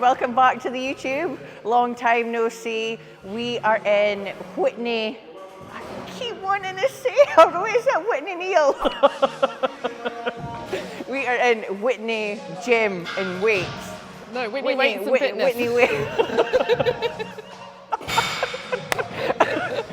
welcome back to the YouTube. Long time no see. We are in Whitney. I keep wanting to say, how is that Whitney Neal? We are in Whitney Gym and Weights. No, Whitney Weights and Fitness. Whitney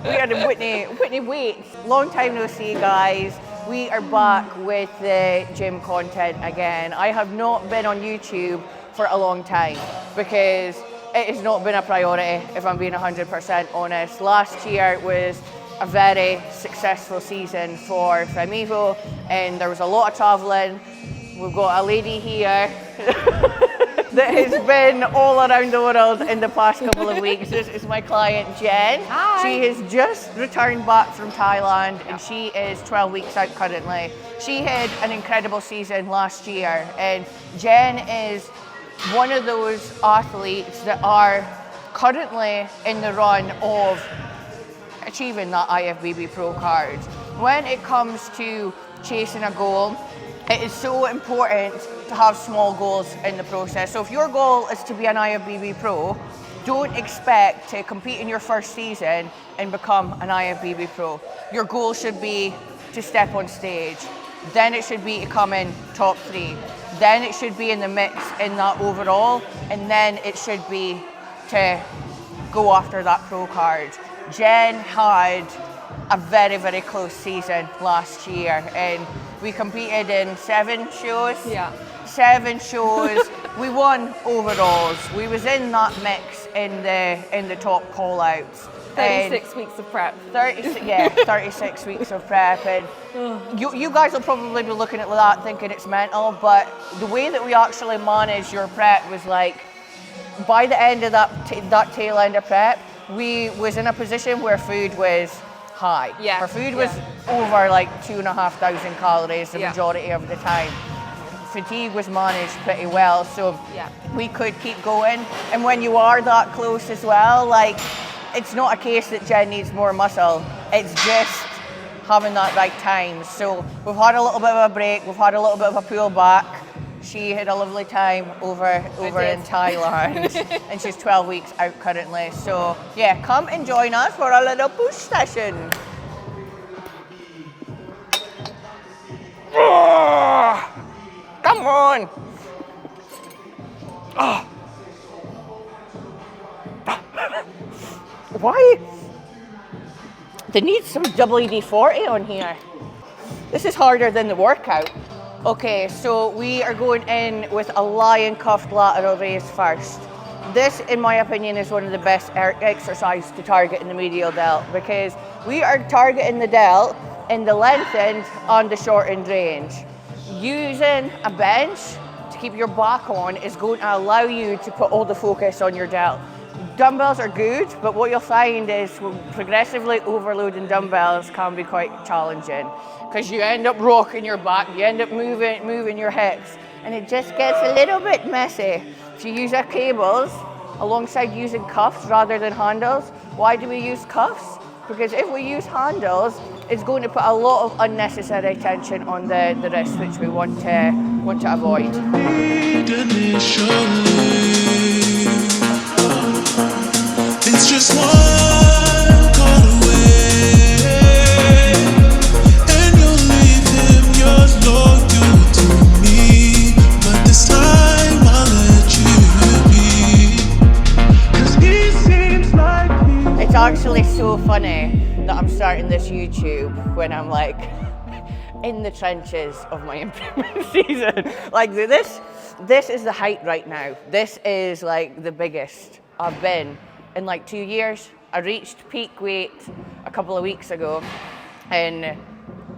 We are in Whitney Weights. Long time no see, guys. We are back with the gym content again. I have not been on YouTube for a long time because it has not been a priority, if I'm being 100% honest. Last year was a very successful season for Ifbb, and there was a lot of traveling. We've got a lady here that has been all around the world in the past couple of weeks. This is my client, Jen. Hi. She has just returned back from Thailand, and she is 12 weeks out currently. She had an incredible season last year, and Jen is one of those athletes that are currently in the run of achieving that Ifbb Pro card. When it comes to chasing a goal, it is so important to have small goals in the process. So if your goal is to be an Ifbb Pro, don't expect to compete in your first season and become an Ifbb Pro. Your goal should be to step on stage. Then it should be to come in top 3. Then it should be in the mix in that overall. And then it should be to go after that pro card. Jen had a very, very close season last year, and we competed in 7 shows. Yeah. 7 shows. We won overalls. We was in that mix in the top call-outs. 36 weeks of prep. 36 weeks of prep, and you guys will probably be looking at that thinking it's mental, but the way that we actually managed your prep was like, by the end of that tail end of prep, we was in a position where food was high. Yeah. Our food was over like 2,500 calories the majority of the time. Fatigue was managed pretty well, so we could keep going. And when you are that close as well, like, it's not a case that Jen needs more muscle. It's just having that right time. So we've had a little bit of a break. We've had a little bit of a pull back. She had a lovely time over in Thailand, and she's 12 weeks out currently. So yeah, come and join us for a little push session. Oh, come on. Oh. Why? They need some WD-40 on here. This is harder than the workout. Okay, so we are going in with a lion cuffed lateral raise first. This, in my opinion, is one of the best exercises to target in the medial delt, because we are targeting the delt in the lengthened and the shortened range. Using a bench to keep your back on is going to allow you to put all the focus on your delt. Dumbbells are good, but what you'll find is progressively overloading dumbbells can be quite challenging, because you end up rocking your back, you end up moving your hips, and it just gets a little bit messy. If you use our cables alongside using cuffs rather than handles, why do we use cuffs? Because if we use handles, it's going to put a lot of unnecessary tension on the wrist, which we want to avoid. It's just one call away, and you'll leave him yours loyal to me. But this time I'll let you be, 'cause he seems like It's actually so funny that I'm starting this YouTube when I'm like in the trenches of my improvement season. Like this is the height right now. This is like the biggest I've been in like 2 years. I reached peak weight a couple of weeks ago, and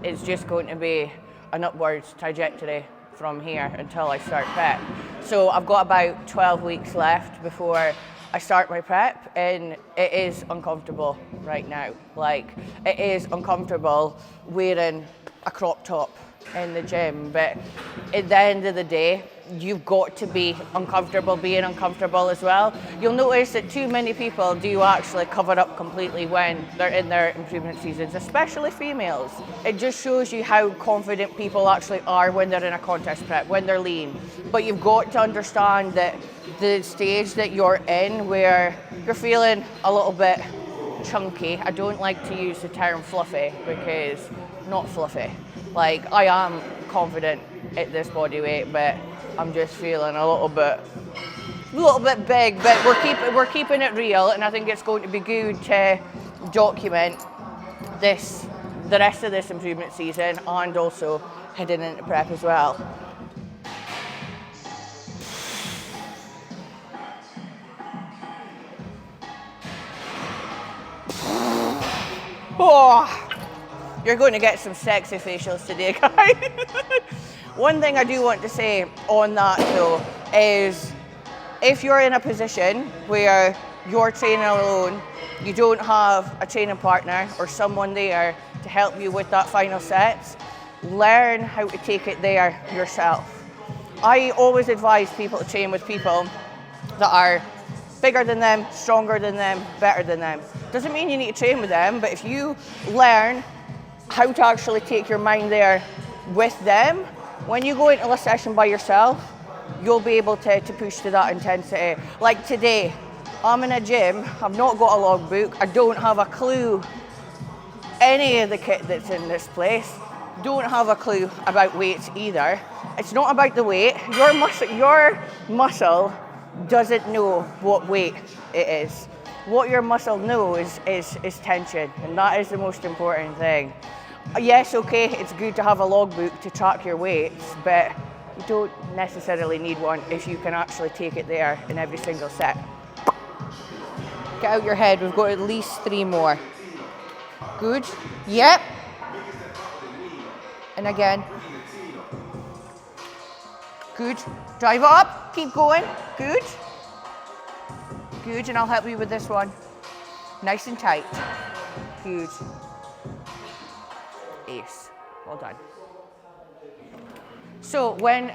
it's just going to be an upwards trajectory from here until I start prep. So I've got about 12 weeks left before I start my prep, and it is uncomfortable right now. Like, it is uncomfortable wearing a crop top in the gym, but at the end of the day, you've got to be uncomfortable being uncomfortable as well. You'll notice that too many people do actually cover up completely when they're in their improvement seasons, especially females. It just shows you how confident people actually are when they're in a contest prep, when they're lean. But you've got to understand that the stage that you're in where you're feeling a little bit chunky. I don't like to use the term fluffy because not fluffy. Like, I am confident at this body weight, but I'm just feeling a little bit big. But we're keeping it real, and I think it's going to be good to document the rest of this improvement season, and also heading into prep as well. Oh, you're going to get some sexy facials today, guys. One thing I do want to say on that though is if you're in a position where you're training alone, you don't have a training partner or someone there to help you with that final set, learn how to take it there yourself. I always advise people to train with people that are bigger than them, stronger than them, better than them. Doesn't mean you need to train with them, but if you learn how to actually take your mind there with them, when you go into a session by yourself, you'll be able to push to that intensity. Like today, I'm in a gym, I've not got a logbook, I don't have a clue any of the kit that's in this place, don't have a clue about weights either. It's not about the weight, your muscle doesn't know what weight it is. What your muscle knows is tension, and that is the most important thing. Yes, okay, it's good to have a logbook to track your weights, but you don't necessarily need one if you can actually take it there in every single set. Get out your head, we've got at least 3 more. Good, yep. And again. Good, drive it up, keep going, good. Good, and I'll help you with this one. Nice and tight, good. Ace, well done. So when,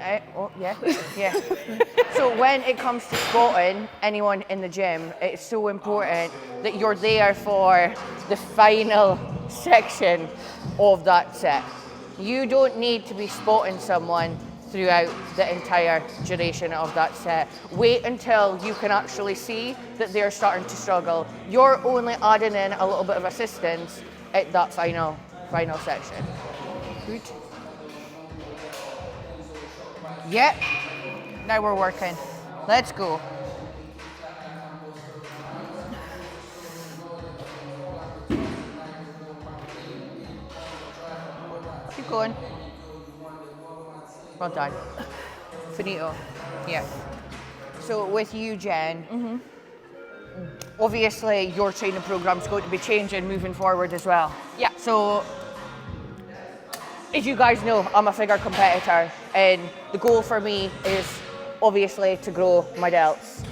So when it comes to spotting anyone in the gym, it's so important that you're there for the final section of that set. You don't need to be spotting someone throughout the entire duration of that set. Wait until you can actually see that they're starting to struggle. You're only adding in a little bit of assistance at that final section. Good. Yep. Now we're working. Let's go. Keep going. Well done. Finito. Yeah. So with you, Jen, obviously your training program's going to be changing moving forward as well. Yeah. So, as you guys know, I'm a figure competitor, and the goal for me is obviously to grow my delts.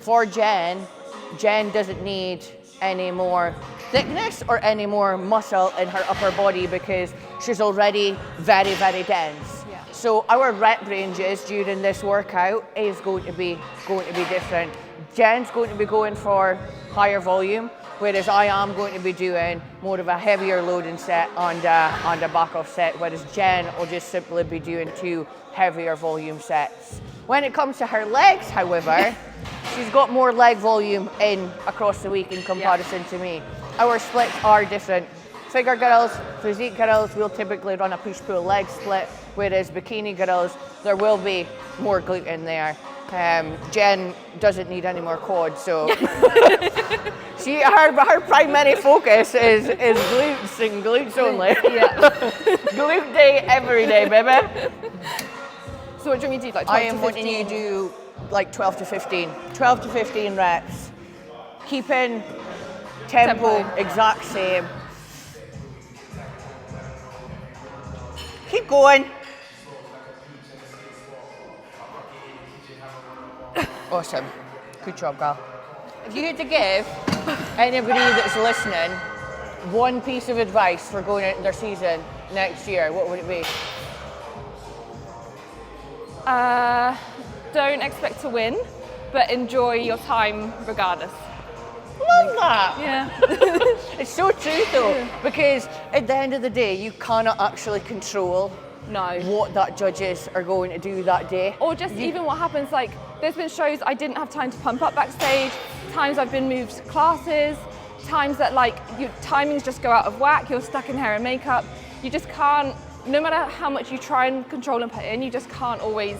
For Jen doesn't need any more thickness or any more muscle in her upper body because she's already very, very dense. Yeah. So our rep ranges during this workout is going to be different. Jen's going to be going for higher volume, whereas I am going to be doing more of a heavier loading set on the back off set, whereas Jen will just simply be doing 2 heavier volume sets. When it comes to her legs, however, she's got more leg volume in across the week in comparison to me. Our splits are different. Figure girls, physique girls, we'll typically run a push-pull leg split, whereas bikini girls, there will be more glute in there. Jen doesn't need any more quads, so her primary focus is glutes and glutes only. Yeah. Glute day every day, baby. So what do you want me to do? Like 12 I am to wanting 15? you to do like 12 to 15. 12 to 15 reps. Keeping tempo exact same. Keep going. Awesome. Good job, girl. If you had to give anybody that's listening one piece of advice for going into their season next year, what would it be? Don't expect to win, but enjoy your time regardless. Love that. Yeah. It's so true though, because at the end of the day, you cannot actually control No. what that judges are going to do that day. Or just even what happens, like there's been shows I didn't have time to pump up backstage, times I've been moved classes, times that like your timings just go out of whack, you're stuck in hair and makeup. You just can't, no matter how much you try and control and put in, you just can't always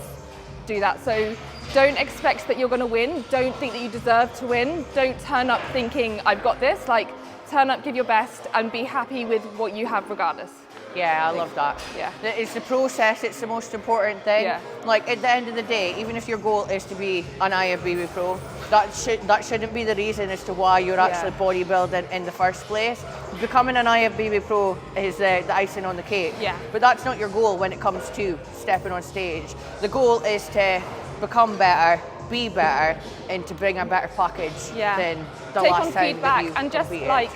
do that. So don't expect that you're going to win. Don't think that you deserve to win. Don't turn up thinking I've got this. Like turn up, give your best, and be happy with what you have regardless. Yeah, I love that. Yeah. It's the process, it's the most important thing. Yeah. Like at the end of the day, even if your goal is to be an Ifbb Pro, that shouldn't be the reason as to why you're actually bodybuilding in the first place. Becoming an Ifbb Pro is the icing on the cake. Yeah. But that's not your goal when it comes to stepping on stage. The goal is to become better, be better, and to bring a better package than the Take last on time feedback that you and just competed. like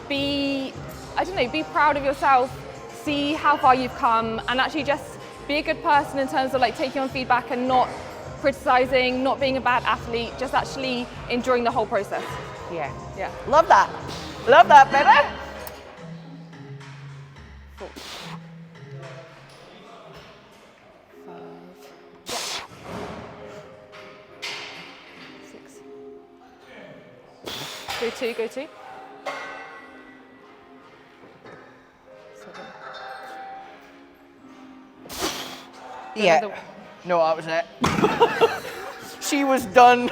be proud of yourself, see how far you've come, and actually just be a good person in terms of like taking on feedback and not criticizing, not being a bad athlete, just actually enjoying the whole process. Yeah. Yeah. Love that. Love that, baby. Go two, go two. 7. Yeah. Another- No, that was it. She was done.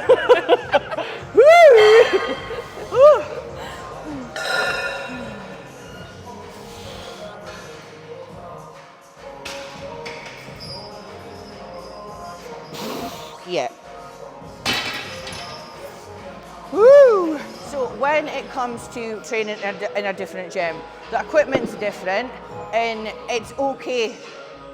Yeah. Woo! So when it comes to training in a different gym, the equipment's different, and it's okay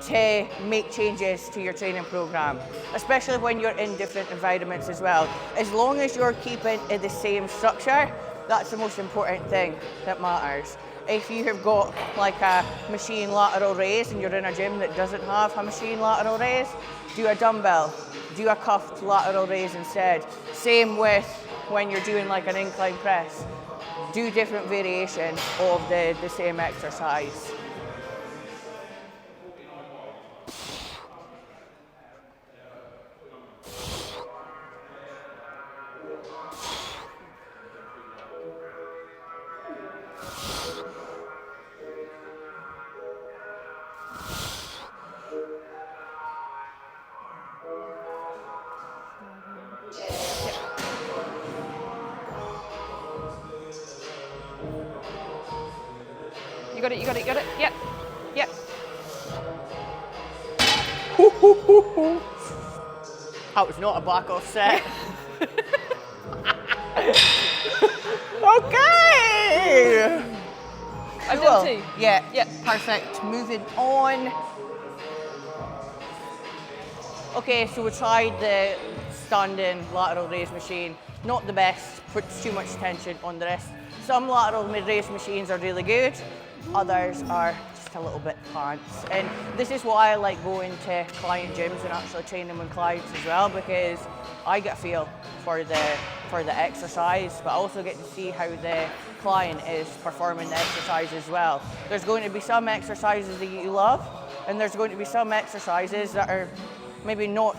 to make changes to your training program, especially when you're in different environments as well. As long as you're keeping in the same structure, that's the most important thing that matters. If you have got like a machine lateral raise and you're in a gym that doesn't have a machine lateral raise, do a dumbbell, do a cuffed lateral raise instead. Same with when you're doing like an incline press. Do different variations of the same exercise. You got it, you got it, you got it. Yep. Yep. That was not a back off set. Okay. I've Cool. done 2. Yeah. Yep. Perfect. Moving on. Okay, so we tried the standing lateral raise machine. Not the best, puts too much tension on the wrist. Some lateral raise machines are really good, others are just a little bit pants. And this is why I like going to client gyms and actually training with clients as well, because I get a feel for the exercise, but I also get to see how the client is performing the exercise as well. There's going to be some exercises that you love, and there's going to be some exercises that are maybe not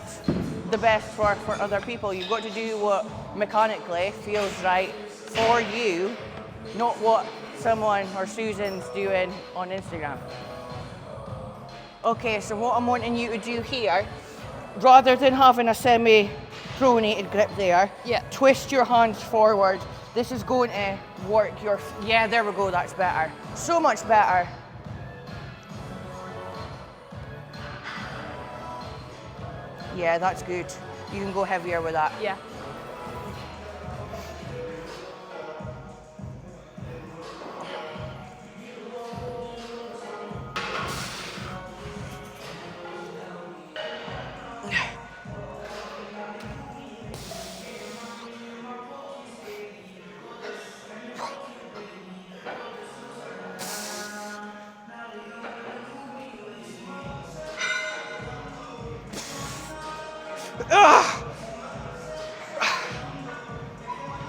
the best for other people. You've got to do what mechanically feels right for you, not what someone or Susan's doing on Instagram. Okay, so what I'm wanting you to do here, rather than having a semi-pronated grip there, twist your hands forward. This is going to work your, yeah, there we go, that's better. So much better. Yeah, that's good. You can go heavier with that. Yeah.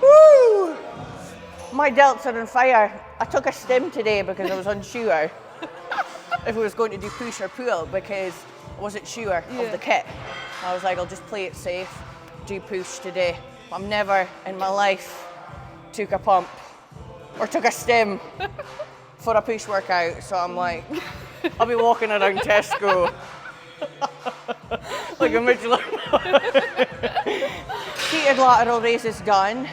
Woo! My delts are on fire. I took a stim today because I was unsure. if I was going to do push or pull because I wasn't sure of the kit. I was like, I'll just play it safe, do push today. But I've never in my life took a pump or took a stim for a push workout. So I'm like, I'll be walking around Tesco like a midget. Seated lateral raises done.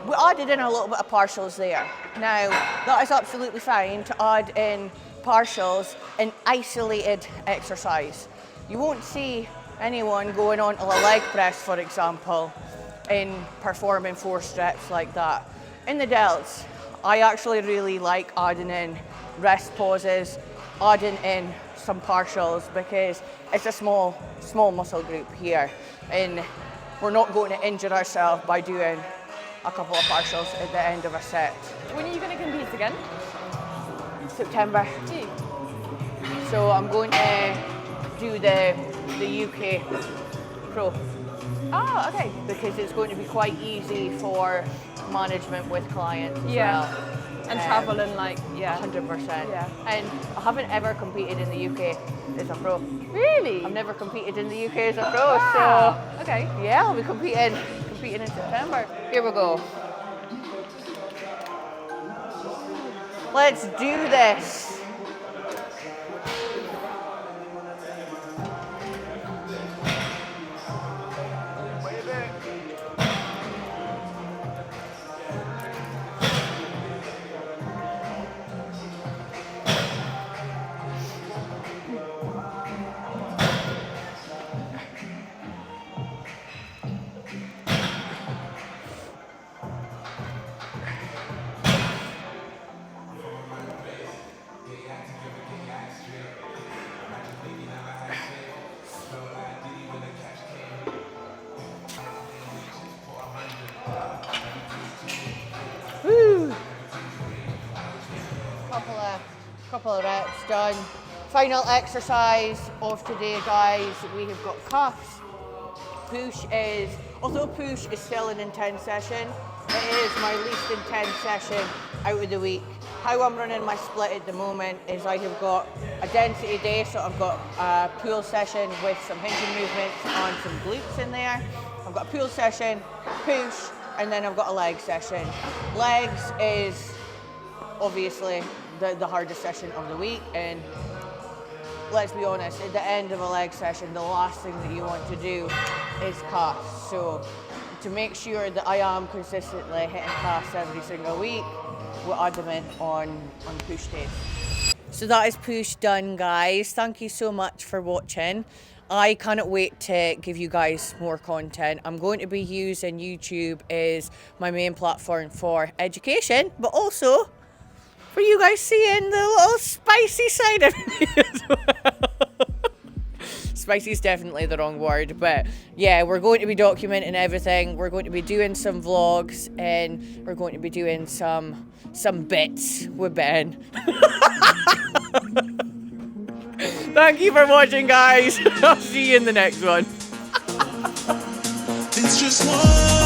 We added in a little bit of partials there. Now, that is absolutely fine to add in partials in isolated exercise. You won't see anyone going on to a leg press, for example, in performing 4 steps like that. In the delts, I actually really like adding in rest pauses, adding in some partials because it's a small muscle group here, and we're not going to injure ourselves by doing a couple of partials at the end of a set. When are you going to compete again? September. Gee. So I'm going to do the UK Pro. Oh, okay. Because it's going to be quite easy for management with clients as well. And travel and like, 100%. Yeah. And I haven't ever competed in the UK as a pro. Really? I've never competed in the UK as a pro, Wow. so Okay. yeah, I'll be competing in September. Here we go. Let's do this. Woo! Couple of reps done. Final exercise of today, guys. We have got cuffs. Although push is still an intense session, it is my least intense session out of the week. How I'm running my split at the moment is I have got a density day, so I've got a pull session with some hinging movements and some glutes in there. I've got a pull session, push, and then I've got a leg session. Legs is obviously the hardest session of the week, and let's be honest, at the end of a leg session, the last thing that you want to do is cuffs. So to make sure that I am consistently hitting cuffs every single week, we'll add them in on push days. So that is push done, guys. Thank you so much for watching. I cannot wait to give you guys more content. I'm going to be using YouTube as my main platform for education, but also for you guys seeing the little spicy side of me as well. Spicy is definitely the wrong word, but yeah, we're going to be documenting everything. We're going to be doing some vlogs, and we're going to be doing some bits with Ben. Thank you for watching, guys. I'll see you in the next one. It's just one.